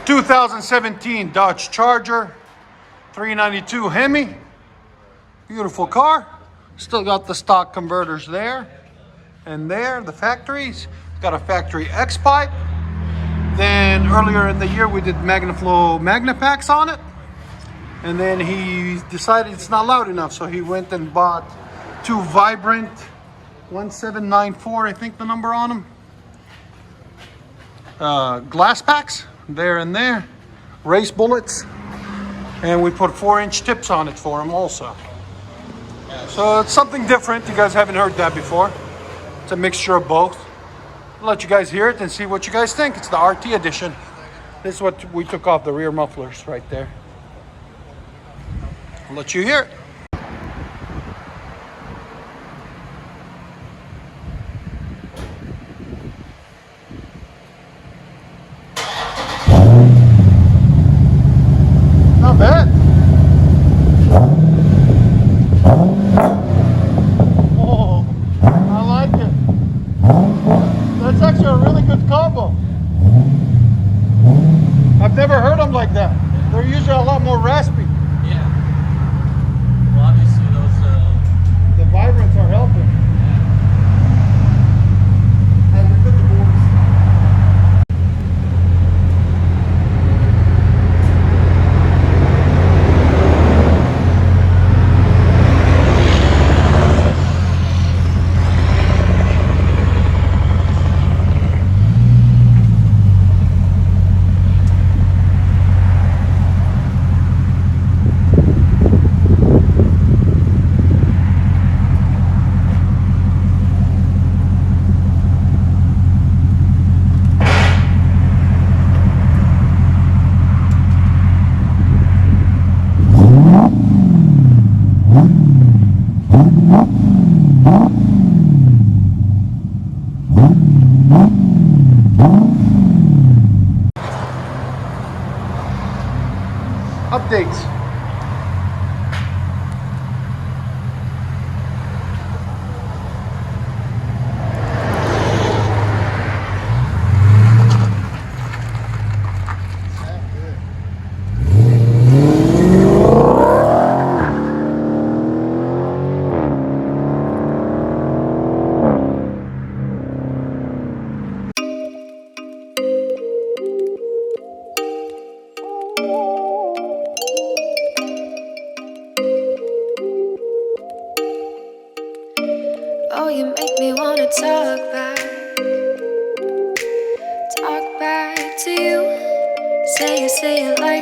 2017 Dodge Charger, 392 Hemi. Beautiful car. Still got the stock converters there and there, the factories. Got a factory X pipe. Then earlier in the year we did MagnaFlow Magna packs on it. And then he decided it's not loud enough, so he went and bought two Vibrant 1794, I think the number on them. Glass packs there and there, race bullets, and we put 4-inch tips on it for him also. So it's something different. You guys haven't heard that before. It's a mixture of both. I'll let you guys hear it and see what you guys think. It's the RT edition. This is what we took off the rear mufflers right there. I'll let you hear it. Not bad. Oh, I like it. That's actually a really good combo. I've never heard them like that. They're usually a lot more raspy. Yeah. Well, obviously those The Vibrants are helping. Hey, we put the boards. Updates. Oh, you make me wanna talk back to you. Say it like